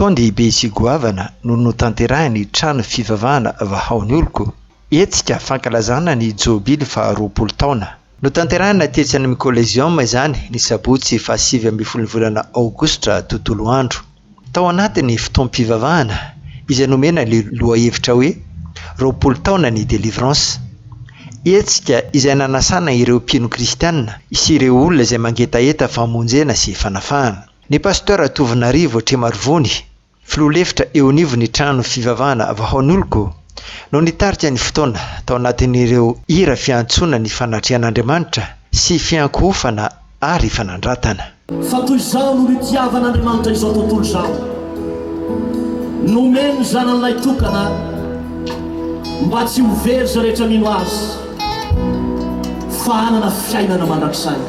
Fotoam-dehibe sy goavana no notanterahiny trano fivavahana VAHAO ny oloko. Etsika fankalazana ny Jobily fa 20 taona. Notanterahina tetsy amin'ny Coliseum izany ny sabotsy fa 7 volana aogositra tontolo andro. Tao anatin'ny fotoam-pivavahana izay nomena ny lohahevitra hoe 20 taona ny délivrance. Etsika izay nanasana ireo mpino kristianina sy ireo olona izay mangetaeta famonjena sy fanafahana. Ny pasteur Tovinarivo Tremarivony filolefitra eo anivo ny trano fivavahana VAHAO ny oloko no nitarika ny fotoana tao anatin'ireo hira fiantsona ny fanatrian'Andriamanitra sy fiankohofana ary fanandratana. Fa toy izao no nitiavan'Andriamanitra izao tontolo izao. Nomeny zanan'ilay tokana mba tsy ho very za rehetra mino azy fa hanana fiainana mandrakizay.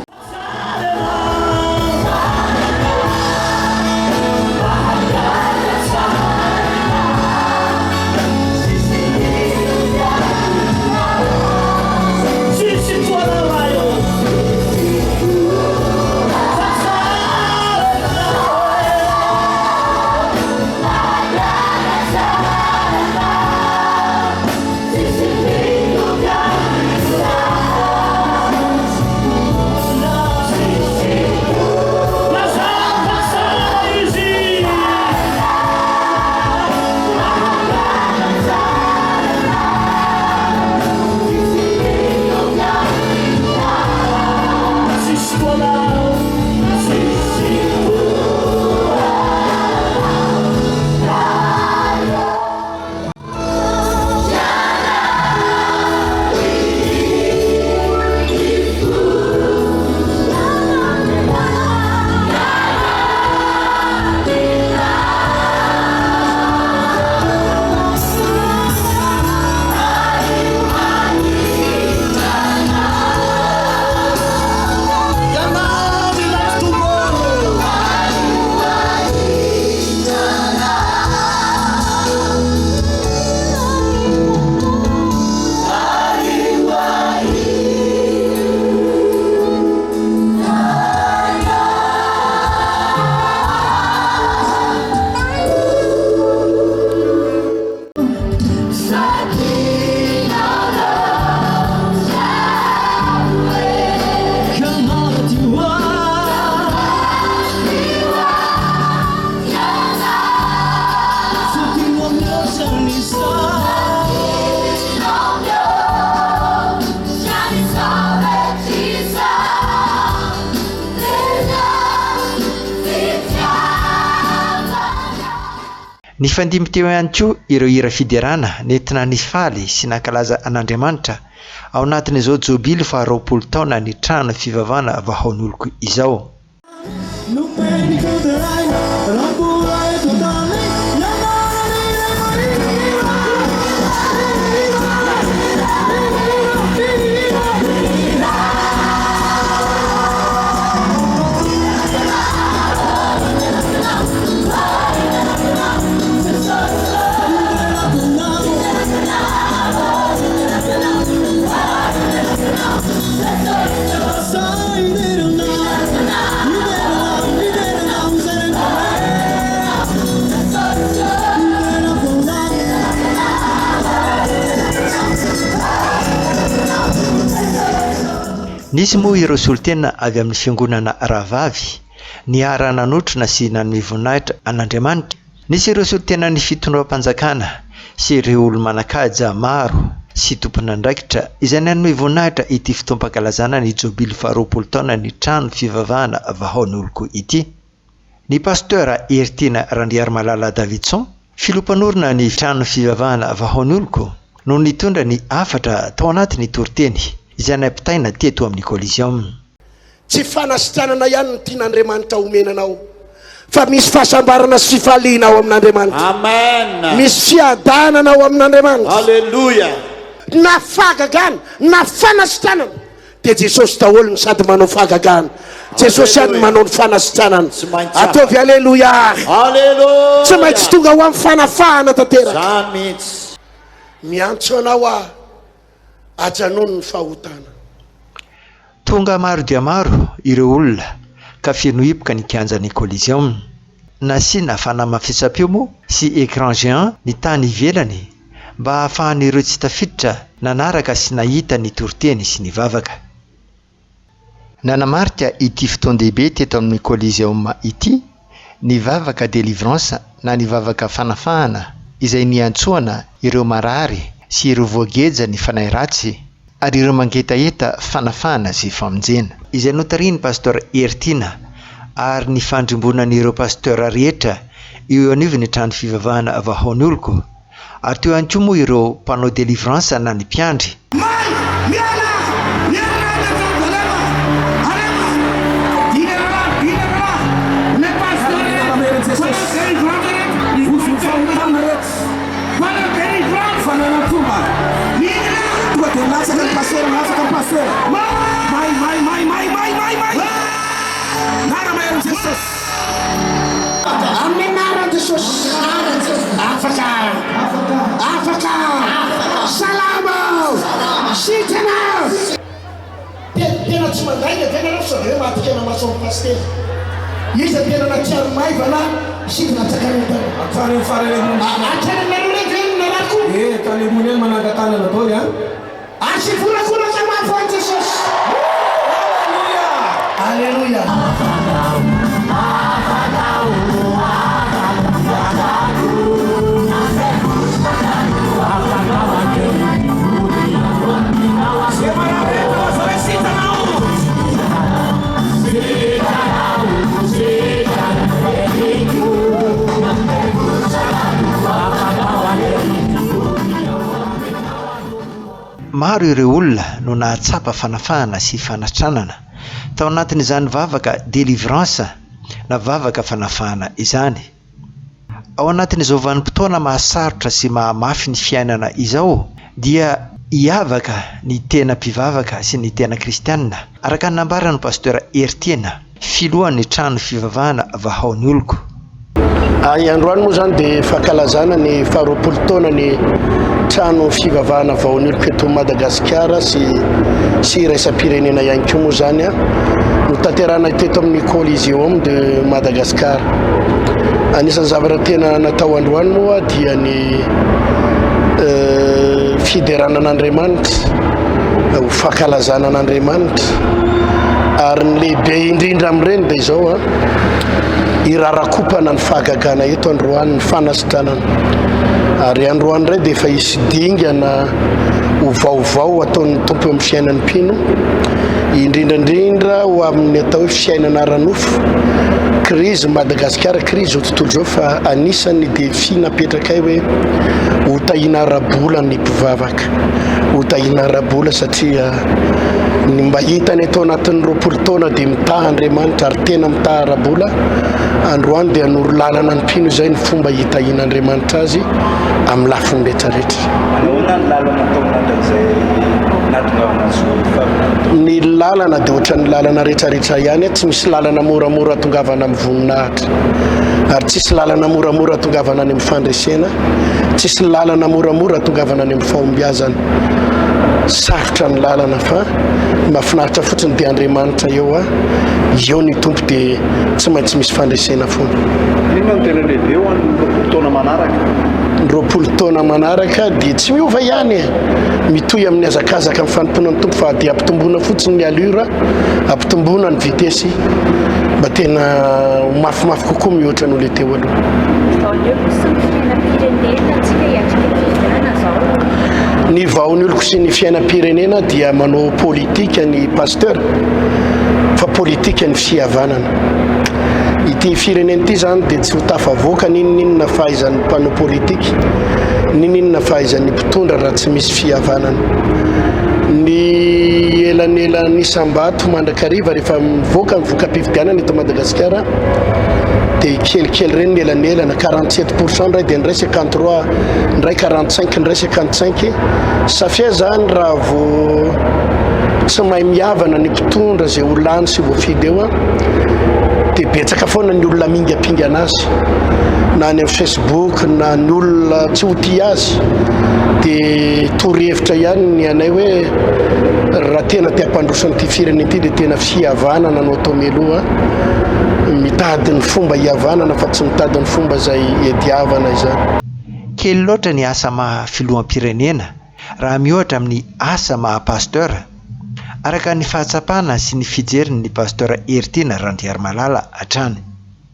Ny fandimy teo ihany koa ireo hira Fiderana nentina nifaly sy nankalaza an'Andriamanitra ao anatin'izao Jobily fa 20 taona ny trano fivavahana VAHAO ny oloko izao. Nisy moa ireo solotena avy amin'ny fiangonana Ravavy ny ara-nanotrona sy nanome voninahitra an'Andriamanitra. Nisy ireo solotena ny fitondram-panjakana sy ireo olo-manakaja maro sy tompon'andraikitra izay nanome voninahitra ity fotoam-pankalazana ny Jobily fa 20 taona ny trano fivavahana VAHAO ny oloko ity. Ny pasteur Ertina Randriarmalala Davidson filompanorina ny trano fivavahana VAHAO ny oloko no nitondra ny afatra tao anatin'ny toriteny izay nampitaina TETO amin'ny Coliseum. Tsy fanasitranana ihany ny tian'Andriamanitra omenanao fa misy fahasambarana sy faliana ao amin'Andriamanitra. Amen. Misy fiadanana ao amin'Andriamanitra. Haleluya. Na fagagana na fanasitranana dia Jesosy daholo ny sady manao fagagana. Jesosy ihany manao ny fanasitranana. Ataovy haleluya. Haleluya. Tsy maintsy tonga ho amin'ny fanafahana tanteraka. Zany mihitsy. Miantso anao ajanony ny fahotana. Tonga maro dia maro ireo olona ka feno hipoka ny kianjan'ny Coliseum. nasiana fanamafisam-peo moa sy écran géant ny tany ivelany mba hahafahan'ireo tsy tafiditra nanaraka sy nahita ny toriteny sy ny vavaka. Nanamarika ity fotoan-dehibe teto amin'ny Coliseum ity ny vavaka délivrance na ny vavaka fanafahana izay niantsoana ireo marary sy ireo voageja ny fanahy ratsy ary ireo mangetaeta fanafahana sy famonjena. Izay notariny pasteur Ertina ary ny fandrimbonan'ireo pasteur rehetra eo anivy ny trano fivavahana VAHAO ny oloko ary teo ihany koa moa ireo mpanao délivrance na ny mpiandry. Tena tsy mandaina tena raha saveo matikena maso pasteur. Izy tena na tiano maivana sidina tsakany tany. Afare fare atene melule tena na rako. Tale munel manangatana na dole ha. Asifura kura kama kwa Jesus. Hallelujah. Hallelujah. Maro ireo olona no nahatsapa fanafahana sy fanatranana tao anatin'izany vavaka délivrance na vavaka fanafahana izany. Ao anatin'izao vanim-potoana mahasarotra sy mahamafy ny fiainana izao dia hiavaka ny tena mpivavaka sy ny tena kristianina araka ny nambaran'ny pasteur Ertiena filohan'ny trano fivavahana VAHAO ny oloko. Androany moa zany dia fankalazana ny faharoapolo taona ny trano fivavahana VAHAO ny oloko eto Madagasikara sy raisam-pirenena ihany koa moa zany no tanterahana teto amin'ny Coliseum de Madagasikara. Anisan'ny zavatra tena natao androany moa dia ny Fiderana an'Andriamanitra, fankalazana an'Andriamanitra ary ny lehibe indrindra amin'ireny dia izao irarakopana ny fahagagana eto androany ny fanasitranana ary androany iray dia efa hisy dingana ho vaovao ataon'ny tompo amin'ny fiainan'ny mpino indrindrandrindra ho amin'ny atao hoe fiainana ara-nofo crise Madagasikara crise ho tontolo izao fa anisany défi napetraka hoe ho tahina ara-bola ny mpivavaka ho tahina ara-bola satria ny mba hitany atao anatin'ny roapolo taona dia mitaha Andriamanitra ary tena mitaha ara-bola androany dia hanoro lalana ny mpino izay ny fomba hitahina Andriamanitra azy amin'ny lafiny rehetrarehetra. Ny lalana dia ohatran'ny lalana rehetrarehetra ihany tsy misy lalana moramora tongavana amin'ny voninahitra ary tsisy lalana moramora tongavana any amin'ny fandresena, tsisy lalana moramora tongavana any amin'ny fahombiazana. Sarotra ny lalana fa mahafinaritra fotsiny dia Andriamanitra eo ny tompo dia tsy maintsy misy fandresena foana. Inona no tena lehibe ho an'ny roapolo taona manaraka? Ny roapolo taona manaraka dia tsy miova ihany mitohy amin'ny hazakazaka amin'ny fanompona ny tompo fa dia ampitomboana fotsiny ny allure, ampitomboana ny vitesy mba tena mafimafy kokoa mihoatra n'olay teo aloha. Ny VAHAO ny oloko sy ny fiainam-pirenena dia manao politika ny pasteur fa politika ny fihavanana. Ity firenena ity zany dia tsy ho tafavoaka ninninona fahaizan'ny mpanao politika, ninninona fahaizan'ny mpitondra raha tsy misy fihavanana. Ny elanelan'ny isam-bato mandrakariva rehefa mivoaka ny voka-pifidianana eto Madagasikara dia kelikely reny ny elanelana 47% ndray dia ndray 53, ndray 45, ndray 55. Safia zany raha vao tsy mahay mihavana ny mpitondra izay ho lany sy voafidy eo dia betsaka foana ny olona mingapinga anazy na any amin'ny Facebook na ny olona tsy ho tia azy dia torohevitra ihany ny anay hoe raha tena te hampandrosan'ity firenena ity dia tena fihavanana no atao meloha mitady ny fomba hiavanana fa tsy mitady ny fomba izay iadiavana izany. Kely loatra ny asa maha filoham-pirenena raha mihoatra amin'ny asa maha pasteur. Araka ny fahatsapana sy ny fijeriny pasteur Ertina Randriamalala hatrany.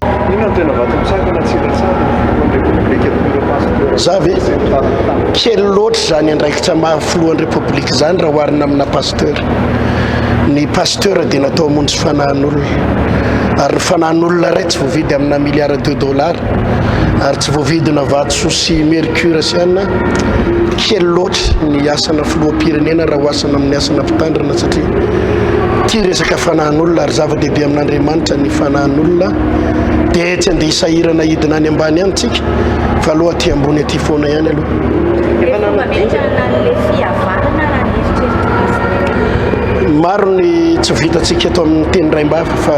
Inona tena vato-misakana tsiratsara ny Republika Tondra pasteur. Za ve kely loatra zany andraikitra maha filohan'ny Republika zany raha oharina amina pasteur. Ny pasteur dia natao hamonjy fanahin'olona. Ary ny fanahin'olona ray tsy voavidy amina milliard $2 ary tsy voavidina vato sy mercure sy anna. Kely loatra ny asana filoham-pirenena raha hoasana amin'ny asana mpitandrina satria tia resaka fanahin'olona ary zava-dehibe amin'Andriamanitra ny fanahin'olona dia tsy andeha hisahirana hidina any ambany any tsika fa aloha aty ambony aty foana ihany aloha. Maro ny tsy vitantsika eto amin'ny teny raim-bafa fa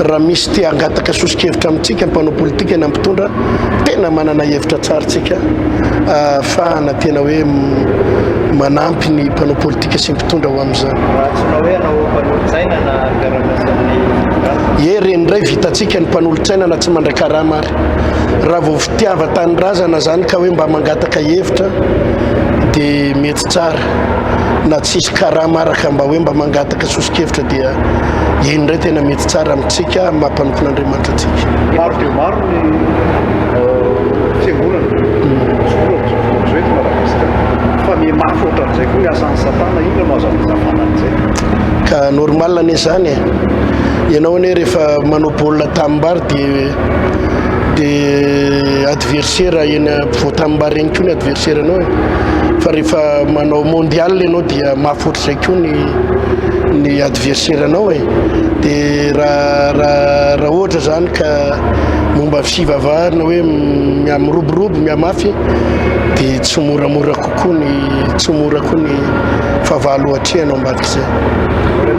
raha misy tia hangataka sosikevitra amintsika mpanao politika ny ampitondra tena manana hevitra tsara tsika ahafahana tena hoe manampy ny mpanao politika sy mpitondra ho amin'izany. Reny ray vitantsika ny mpanolo-tsaina na tsy mandray karamary raha vao fitiava tany razana zany ka hoe mba mangataka hevitra dia mety tsara na tsisy karamaraka mba hoe mba mangataka sosikevitra dia iny ray tena mety tsara amintsika mampanompon'Andriamanitra atsika. Maro dia maro ny fiangonana sotrozoety Madagasikara fa mimafy ohatran'izay koa ny asan'ny satana inona no azo amizafana an'izay. Ka normal anie zany ianao anie rehefa manao baolina tanimbary dia adversaire eny voatanimbary eny koa ny adversaire anao fa rehefa manao mondial ianao dia mafy ohatr'izay koa ny adversaire anao dia raha ohatra zany ka momba fivavahana hoe miamoroborobo miamafy dia tsy moramora kokoa ny fahavalo atrehanao ambadika izay.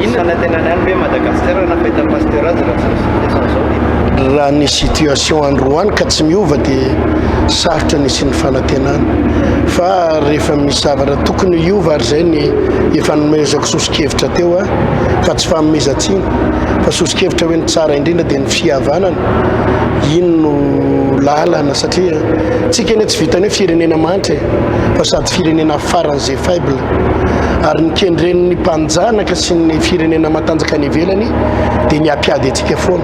Inona tena ny hoe Madagasikara na fahita pasteur azy raha ny situation androany ka tsy miova dia sarotra nisy ny fanantenana fa rehefa misy zavatra tokony hiova ary zay ny efa nomezako sosikevitra teo fa tsy fanomezantsiny fa sosikevitra hoe ny tsara indrindra dia ny fihavanana iny no lalana satria tsika eny tsy vitany hoe firenena mantra fa sady firenena faran'izay faible ary ny kendren'ny mpanjanaka sy ny firenena matanjaka ny ivelany dia ny ampiady atsika foana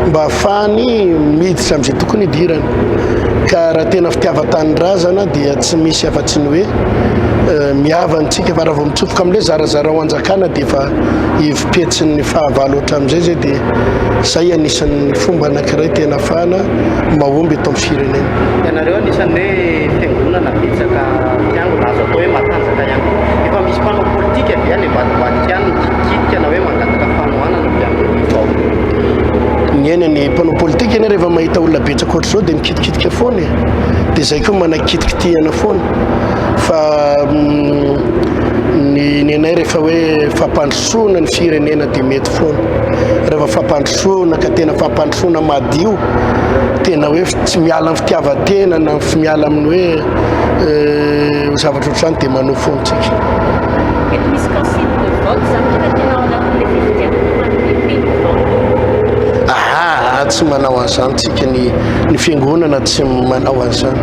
mba ahafahany miditra amin'izay tokony hidirana ka raha tena fitiava-tany-drazana dia tsy misy afa-tsy ny hoe miavantsika fa raha vao mitsofoka amin'ilay zarazara ho anjakana dia efa hivipetsin'ny fahavalo ohatra amin'izay zay dia zay anisan'ny fomba anankiray tena ahafahana mahomby eto amin'ny firenena. Ianareo anisan'ny hoe fiangonana betsaka fiangona azo atao hoe matanjaka ihany efa misy mpanao politika avy any ambadibadika any mikitika na hoe mangataka fanohanana avy amin'ny vao. Ny eny ny mpanao politika eny rehefa mahita olona betsaka ohatr'izao dia mikitikitika foana dia zay koa manakitikitihana foana fa ny anay rehefa hoe fampandrosoana ny firenena dia mety foana rehefa fampandrosoana ka tena fampandrosoana madio tena hoe tsy miala amin'ny fitiavan-tena na miala amin'ny hoe zavatra ohatr'izany dia manao foantsika. Tsy manao an'izany tsika ny fiangonana tsy manao an'izany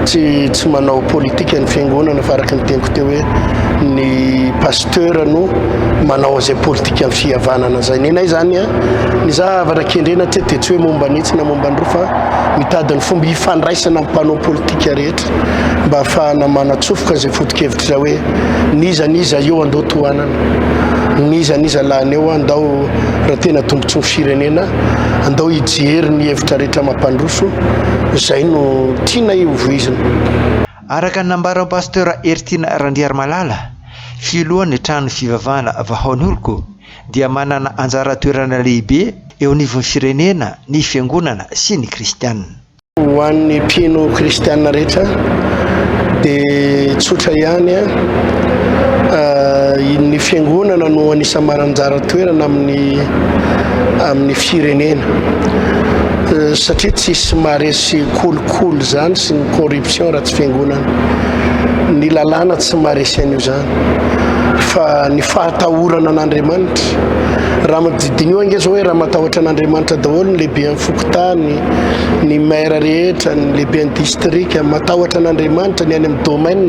tsy manao politika ny fiangonana fa araka ny teniko teo hoe ny pasteur no manao an'izay politika amin'ny fihavanana zay nenay zany ny zavatra kendrena tsy dia tsy hoe momba nitsy na momba andro fa mitady ny fomba hifandraisana mpanao politika rehetra mba ahafahana manatsofoka zay foto-kevitra hoe niza eo andao tohanana niza lahany eo andao raha tena tombotsy ny firenena andao hijery ny hevitra rehetra mampandroso zay no tiana iovoizina. Araka ny nambaran'ny pasteur Ertina Randriamalala filohan'ny trano fivavahana VAHAO ny oloko dia manana anjara toerana lehibe eo anivon'ny firenena ny fiangonana sy ny kristianina. Ho an'ny mpino kristianina rehetra dia tsotra ihany ny fiangonana no anisany mananjara toerana amin'ny firenena satria tsisy maharesy kolokolo zany sy ny corruption raha tsy fiangonana ny lalàna tsy maharesy an'io zany fa ny fahatahorana an'Andriamanitra raha madidiny io ange zao hoe raha matahotra an'Andriamanitra daholo ny lehibe amin'ny fokotany, ny maire rehetra, ny lehibe amin'ny distrika, matahotra an'Andriamanitra ny any amin'ny domaine,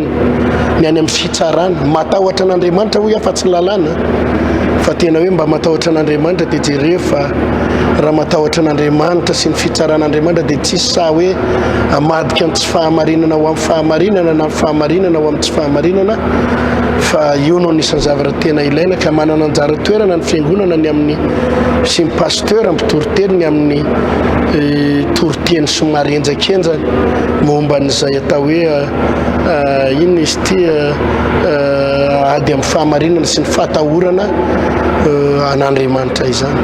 ny any amin'ny fitsarana, matahotra an'Andriamanitra hoy afa tsy lalàna fa tena hoe mba matahotra an'Andriamanitra dia jereo fa raha matahotra an'Andriamanitra sy ny fitsaran'Andriamanitra dia tsisy sa hoe amadika amin'ny tsy fahamarinana ho amin'ny fahamarinana na amin'ny fahamarinana ho amin'ny tsy fahamarinana fa io no anisan'ny zavatra tena ilaina ka manana anjara toerana ny fiangonana ny amin'ny sy ny pasteur ampitoroteny ny amin'ny toroteny somary enjakenjany momba n'izay atao hoe inona izy ty ady amin'ny fahamarinana sy ny fahatahorana an'Andriamanitra izany.